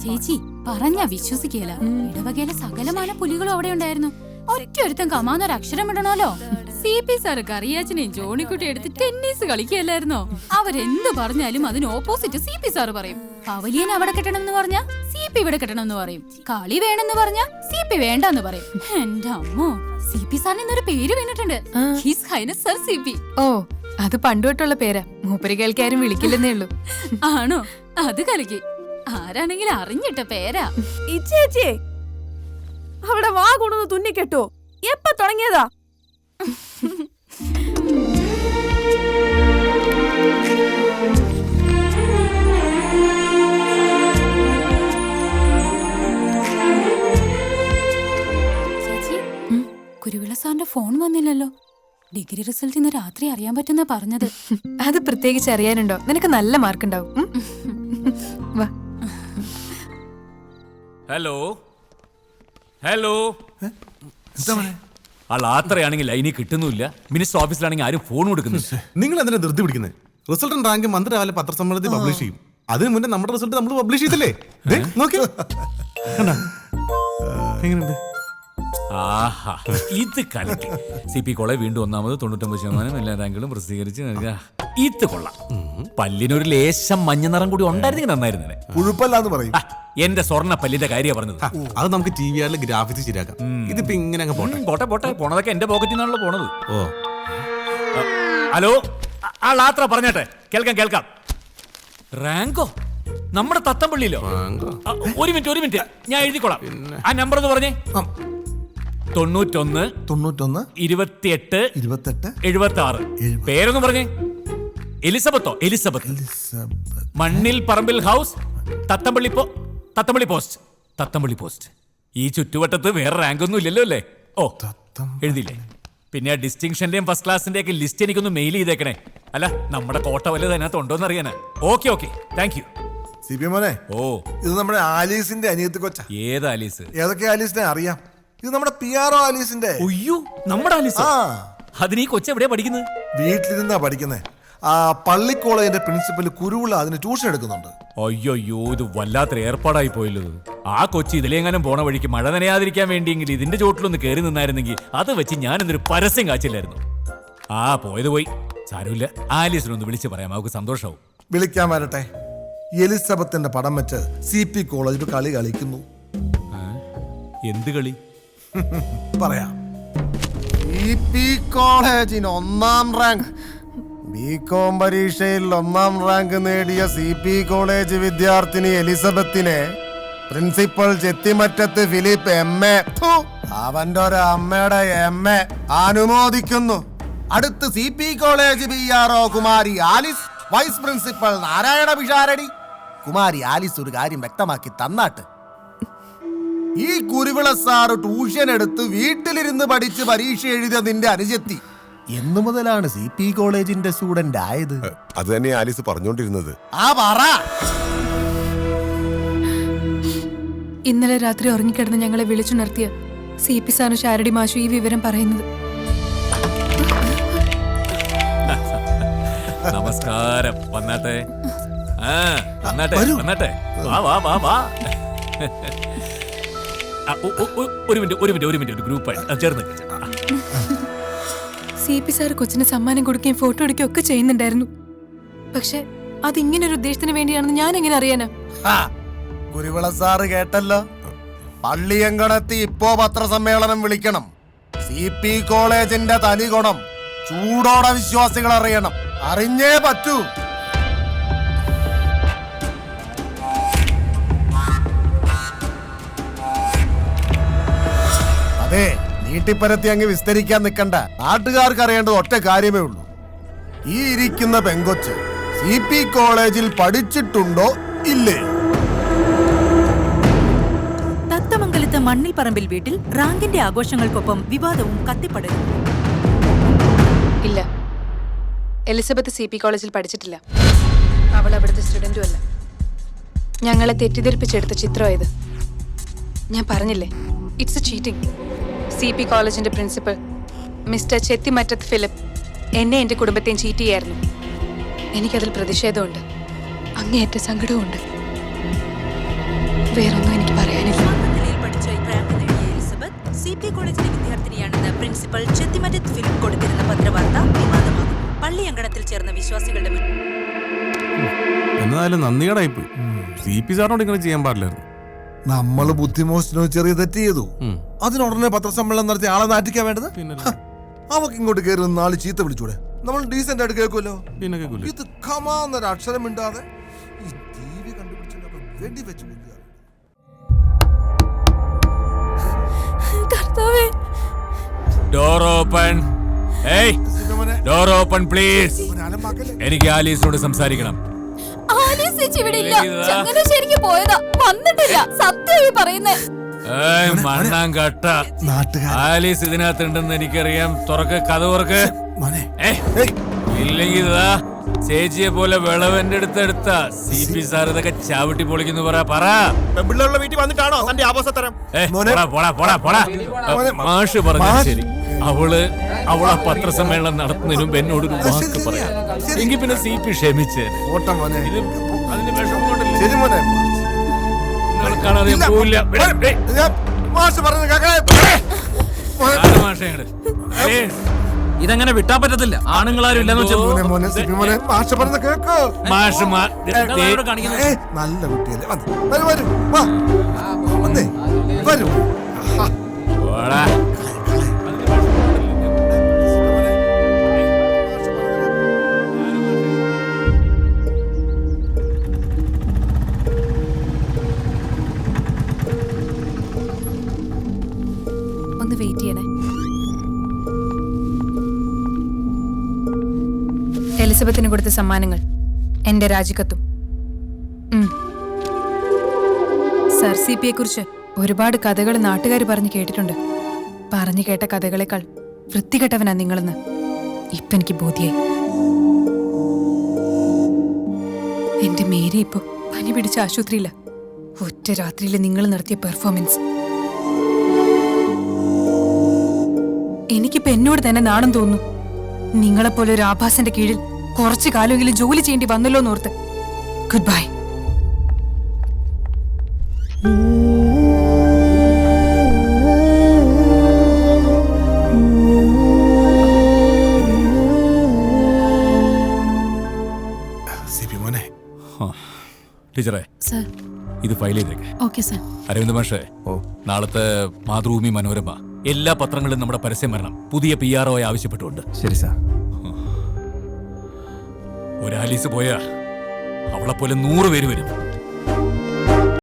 ചേച്ചി പറഞ്ഞ വിശ്വസിക്കല. ഇടവകയിലെ സകലമായ പുലികളും അവിടെ ഉണ്ടായിരുന്നു. ഒറ്റൊരുത്തൻ കമാന്നൊരു അക്ഷരം ഇടണല്ലോ. CP സാറ് കറിയാച്ചനെയും ജോണിക്കുട്ടി എടുത്ത് ടെന്നീസ് കളിക്കുകയല്ലായിരുന്നോ? അവരെന്ത് പറഞ്ഞാലും അതിന് ഓപ്പോസിറ്റ് CP സാറ് പറയും. പവലിയൻ അവിടെ കെട്ടണമെന്ന് പറഞ്ഞാ CP ഇവിടെ കെട്ടണമെന്ന് പറയും. കളി വേണമെന്ന് പറഞ്ഞാ CP വേണ്ടെന്ന് പറയും. എന്റെ അമ്മോ, CP സാറിന് ഇന്നൊരു പേര് വീണിട്ടുണ്ട്. His highness sir CP. ഓ, അത് പണ്ടുതൊട്ടുള്ള പേരാ. മൂപ്പര് കേൾക്കാരും വിളിക്കില്ലെന്നേ ഉള്ളൂ. ആണോ? അത് കലക്കി. ആരാണെങ്കിലും അറിഞ്ഞിട്ട പേരാ. ഇച്ചേച്ചി അവിടെ വാ കൊണ്ടൊന്ന് തുന്നിക്കെട്ടോ. എപ്പ തുടങ്ങിയതാ? ചേച്ചി, കുരുവിള സാറിന്റെ ഫോൺ വന്നില്ലല്ലോ. ഡിഗ്രി റിസൾട്ട് ഇന്ന് രാത്രി അറിയാൻ പറ്റുന്ന പറഞ്ഞത്. അത് പ്രത്യേകിച്ച് അറിയാനുണ്ടോ? നിനക്ക് നല്ല മാർക്ക് ഉണ്ടാവും. വാ. Hello hello. ആ ലാത്രയാണെങ്കിൽ ലൈനിൽ കിട്ടുന്നില്ല. മിനിസ്റ്റർ ഓഫീസിലാണെങ്കിൽ ആരും ഫോൺ കൊടുക്കുന്നില്ല. നിങ്ങൾ എന്തിനാ ധൃതി പിടിക്കുന്നത്? റിസൾട്ട് റാങ്ക് മന്ത്രി രാവിലെ പത്രസമ്മേളനത്തിൽ പബ്ലിഷ് ചെയ്യും. അതിന് മുന്നേ നമ്മുടെ റിസൾട്ട് നമ്മൾ പബ്ലിഷ് ചെയ്തില്ലേ? നോക്കി എങ്ങനെയുണ്ട്? ആഹാ, ഇത് കലക്കി. CP കോളേജ് വീണ്ടും ഒന്നാമത് 99% എല്ലാ റാങ്കുകളും പ്രസിദ്ധീകരിച്ച് നൽകുക. ഇത് കൊള്ളാം. പല്ലിനൊരു ലേശം മഞ്ഞ നിറം കൂടി ഉണ്ടായിരുന്നെങ്കിൽ നന്നായിരുന്നേ. ഉഴുപ്പല്ലാന്ന് പറയും. എന്റെ സ്വർണ്ണ പല്ലിന്റെ കാര്യമാണ് പറഞ്ഞത്. അത് നമുക്ക് TVRൽ ഗ്രാഫിക്സ് ശരിയാക്കാം. ഇതിപ്പോ ഇങ്ങനെ അങ്ങ് പോട്ടെ. പോട്ടെ പോട്ടെ, പോണതൊക്കെ എന്റെ പോക്കറ്റിൽ നിന്നാണല്ലോ പോണത്. ഓ, ഹലോ, ആ ലാത്ര പറഞ്ഞട്ടെ. കേൾക്കാം കേൾക്കാം. റാങ്കോ? നമ്മുടെ തത്തമ്പള്ളിയിലോ? ഒരു മിനിറ്റ്, ഞാൻ എഴുതിക്കോളാം. ആ നമ്പർ ഒന്ന് പറഞ്ഞേ. 91 28 76. പേരൊന്നും പറഞ്ഞേ. എലിസബത്ത്. മണ്ണിൽ പറമ്പിൽ ഹൗസ്, തത്തമ്പള്ളി പോസ്റ്റ്. ഈ ചുറ്റുവട്ടത്ത് വേറെ റാങ്ക് ഒന്നും ഇല്ലല്ലോ അല്ലേ? ഓ, എഴുതിയില്ലേ? പിന്നെ ആ ഡിസ്റ്റിങ്ഷന്റെയും ഫസ്റ്റ് ക്ലാസിന്റെ ഒക്കെ ലിസ്റ്റ് എനിക്കൊന്ന് മെയിൽ ചെയ്തേക്കണേ. അല്ല, നമ്മുടെ കോട്ട വല്ലത് അതിനകത്ത് ഉണ്ടോന്ന് അറിയാനാ. Okay, thank you. CP മോനെ, ഓ, ഇത് നമ്മുടെ ആലീസിന്റെ അനിയത്തി കൊച്ച. ഏത് ആലീസ്? ഏതൊക്കെ ആലീസിനെ അറിയാം? ഇത് നമ്മുടെ PRO ആലീസിന്റെ. ഒയ്യോ, നമ്മുടെ ആലീസ്. അതിന് ഈ കൊച്ചെവിടെയാ പഠിക്കുന്നത്? വീട്ടിലിരുന്നാ പഠിക്കുന്നേ. ആ പള്ളി കോളേജിന്റെ പ്രിൻസിപ്പൽ കുരുവിള അതിന് ട്യൂഷൻ എടുക്കുന്നുണ്ട്. അയ്യോ, ഇത് വല്ലാത്തൊരു ഏർപ്പാടായി പോയല്ലോ. ആ കൊച്ചി ഇതിലെങ്ങാനും പോണ വഴിക്ക് മഴ നനയാതിരിക്കാൻ വേണ്ടിയെങ്കിൽ ഇതിന്റെ ചോട്ടിലൊന്ന് കയറി നിന്നായിരുന്നെങ്കിൽ അത് വെച്ച് ഞാൻ എന്തൊരു പരസ്യം കാച്ചില്ലായിരുന്നു. പോയത് പോയി, സാരമില്ല. ആലീസിനൊന്ന് വിളിച്ച് പറയാം, അവർക്ക് സന്തോഷമാവും. വിളിക്കാൻ വരട്ടെ. എലിസബത്തിന്റെ പടം വെച്ച് CP കോളേജിൽ കളി കളിക്കുന്നു. എന്ത് കളി? പറയാം. CP കോളേജിന് 1ാം റാങ്ക്. BCom പരീക്ഷയിൽ 1ാം റാങ്ക് നേടിയ CP കോളേജ് വിദ്യാർത്ഥിനി എലിസബത്തിനെ പ്രിൻസിപ്പൽ ചെത്തിമറ്റത്ത് ഫിലിപ്പ് MA, അവന്റെ ഒരു അമ്മയുടെ MA അനുമോദിക്കുന്നു. അടുത്ത് CP college PRO Kumari Alice, vice principal Narayana Pisharody. Kumari Alice ഒരു കാര്യം വ്യക്തമാക്കി തന്നാട്ട്. ഈ കുരുവിള സാറ് ട്യൂഷൻ എടുത്ത് വീട്ടിലിരുന്ന് പഠിച്ച് പരീക്ഷ എഴുതിയ നിന്റെ അനുജത്തി എന്നു മുതലാണ് CP കോളേജിന്റെ സ്റ്റുഡന്റ് ആയത്? അത് തന്നെ ആലീസ് പറഞ്ഞോണ്ടിരുന്നത്. പറ. ഇന്നലെ രാത്രി ഉറങ്ങിക്കിടന്ന് ഞങ്ങളെ വിളിച്ചുണർത്തിയ CP സാറും ശാരടി മാഷു ഈ വിവരം പറയുന്നത്. നമസ്കാരം. വന്നാട്ടെ. വാ. ഒരു മിനിറ്റ് ഗ്രൂപ്പായി ചേർന്ന്. CP സാർ കൊച്ചിന് സമ്മാനം കൊടുക്കുകയും ഫോട്ടോ എടുക്കുകയും ഒക്കെ ചെയ്യുന്നുണ്ടായിരുന്നു. പക്ഷെ അതിങ്ങനൊരു ഉദ്ദേശത്തിന് വേണ്ടിയാണെന്ന് ഞാൻ എങ്ങനെ അറിയാനാ? കുരുവിള സാറ് കേട്ടല്ലോ. പള്ളിയങ്കണത്തി ഇപ്പോ പത്രസമ്മേളനം വിളിക്കണം. CP കോളേജിന്റെ തനി ഗുണം ചൂടോടെ വിശ്വാസികൾ അറിയണം. അറിഞ്ഞേ പറ്റൂ. അതെ, നീട്ടിപ്പരത്തി അങ്ങ് വിസ്തരിക്കാൻ നിൽക്കണ്ട. നാട്ടുകാർക്ക് അറിയേണ്ടത് ഒറ്റ കാര്യമേ ഉള്ളൂ. ഈ ഇരിക്കുന്ന പെങ്കൊച്ച് CP കോളേജിൽ പഠിച്ചിട്ടുണ്ടോ ഇല്ലേ? തത്തമംഗലത്ത് മണ്ണിൽ പറമ്പിൽ വീട്ടിൽ റാങ്കിന്റെ ആഘോഷങ്ങൾക്കൊപ്പം വിവാദവും കത്തിപ്പടരുന്നു. ഇല്ല, എലിസബത്ത് CP കോളേജിൽ പഠിച്ചിട്ടില്ല. അവൾ അവിടുത്തെ സ്റ്റുഡന്റും അല്ല. ഞങ്ങളെ തെറ്റിദ്ധരിപ്പിച്ചെടുത്ത ചിത്രം ഇത്. ഞാൻ പറഞ്ഞില്ലേ, ഇറ്റ്സ് എ ചീറ്റിംഗ്. CP കോളേജിന്റെ പ്രിൻസിപ്പൽ മിസ്റ്റർ ചെത്തിമറ്റത്ത് ഫിലിപ്പ് എന്നെ എൻ്റെ കുടുംബത്തെയും ചീറ്റ് ചെയ്യായിരുന്നു. എനിക്കതിൽ പ്രതിഷേധമുണ്ട്, അങ്ങേയറ്റ സങ്കടവുമുണ്ട്. വേറൊന്നും എനിക്ക് പറയാനില്ല. നിലയിൽ പഠിച്ച റാങ്ക് നേടിയ എലിസബത്ത് CP കോളേജിലെ വിദ്യാർത്ഥിനിയാണെന്ന് പ്രിൻസിപ്പൽ ചെത്തിമറ്റത്ത് ഫിലിപ്പ് കൊടുത്തിരുന്ന പത്രവാർത്ത വിവാദമാകുന്നു. പള്ളിയങ്കണത്തിൽ ചേർന്ന വിശ്വാസികളുടെ എന്നാലും നന്ദികേടായിപ്പോയി. CP സാറിനോട് ഇങ്ങനെ ചെയ്യാൻ പാടില്ലായിരുന്നു. നമ്മള് ബുദ്ധിമോശനോ ചെറിയ തെറ്റ് ചെയ്തു. അതിനുടനെ പത്രസമ്മേളനം നടത്തി ആളെ നാറ്റിക്കാൻ വേണ്ടത്. അവക്ക് ഇങ്ങോട്ട് കയറി നാല് ചീത്ത വിളിച്ചൂടെ? നമ്മൾ ഡീസന്റ് ആയിട്ട് കേൾക്കുമല്ലോ. പിന്നെ കേൾക്കൂലേ? ഇത് ഖമാന്നൊരു അക്ഷരം മിണ്ടാതെ ഈ TV കണ്ടുപിടിച്ചപ്പോ വെടി വെച്ച് കൊല്ലുക. കർത്താവേ, ഡോർ ഓപ്പൺ. ഏയ്, സിനിമനെ ഡോർ ഓപ്പൺ പ്ലീസ്. അലമ്പാക്കല്ലേ? എനിക്ക് ആലീസിനോട് സംസാരിക്കണം. ആലീസ് ചേച്ചി ഇവിടെ ഇല്ല. ചങ്ങനാശ്ശേരിക്ക് പോയതാ, വന്നിട്ടില്ല. സത്യമായി പറയുന്നേ. ഏയ് മണ്ണാങ്കട്ട, നാട്ടുകാർ ആലീസ് ഇതിനകത്തുണ്ടെന്ന് എനിക്കറിയാം. തുറക്ക്, കഥ തുറക്ക്. മോനെ ഇല്ലെങ്കിൽ ഇതാ ചേച്ചിയെ പോലെ വിളവെന്റെ അടുത്തെടുത്ത CP സാർ ഇതൊക്കെ ചവിട്ടി പൊളിക്കുന്നു. പറ പിള്ളേരുടെ വീട്ടിൽ വന്നിട്ടാണോ തന്റെ ആവാസത്തരം? മാഷ് പറഞ്ഞ ശരി. അവള് പത്രസമ്മേളനം നടത്തുന്നതിന് മുമ്പ് എന്നോടൊരു വാക്ക് പറയാം. എങ്കിൽ പിന്നെ CP ക്ഷമിച്ചേ. ഓട്ടം മോനെ. ഇത് അതിന് വിഷമം കൊണ്ടല്ലേ ശരി മോനെ. നിങ്ങൾ കാണാതെ ഞാൻ പോവില്ല. ഞാൻ മാഷ് പറഞ്ഞത് കേൾക്കാൻ. മാഷേ ഇതങ്ങനെ വിട്ടാൻ പറ്റത്തില്ല. ആണുങ്ങളാരും ഇല്ലെന്ന് മോനെ മോനെ സിപി മോനെ മാഷ് പറഞ്ഞത് കേക്ക്. മാഷ് നല്ല കുട്ടിയല്ലേ. വരൂ വരൂ വാ വന്നേ വരൂ. ഒന്ന് വെയിറ്റ് ചെയ്യണേ. എലിസബത്തിന് കൊടുത്ത സമ്മാനങ്ങൾ, എന്റെ രാജിക്കത്തും. സർ CP കുറിച്ച് ഒരുപാട് കഥകൾ നാട്ടുകാർ പറഞ്ഞു കേട്ടിട്ടുണ്ട്. പറഞ്ഞു കേട്ട കഥകളെക്കാൾ വൃത്തികെട്ടവനാ നിങ്ങളെന്ന് ഇപ്പൊ എനിക്ക് ബോധ്യായി. എന്റെ മേരി ഇപ്പൊ പനി പിടിച്ച ആശുപത്രിയില്ല. ഒറ്റ രാത്രിയിൽ നിങ്ങൾ നടത്തിയ പെർഫോമൻസ് എനിക്കിപ്പോ എന്നോട് തന്നെ നാണം തോന്നുന്നു. നിങ്ങളെപ്പോലെ ഒരു ആഭാസന്റെ കീഴിൽ കുറച്ചു കാലമെങ്കിലും ജോലി ചെയ്യേണ്ടി വന്നല്ലോ എന്നോർത്ത്. Good bye. സിപി മോനെ. ടീച്ചറെ, സർ. ഇത് ഫയൽ ചെയ്തേക്ക്. Okay sir. അരവിന്ദ് മാഷേ, നാളത്തെ മാതൃഭൂമി മനോരമ എല്ലാ പത്രങ്ങളിലും നമ്മുടെ പരസ്യം വരണം. പുതിയ PRO ആവശ്യപ്പെട്ടുകൊണ്ട്. ശരി സാർ. ഒരു ആലീസ് പോയാ അവളെപ്പോലെ 100 പേര് വരും.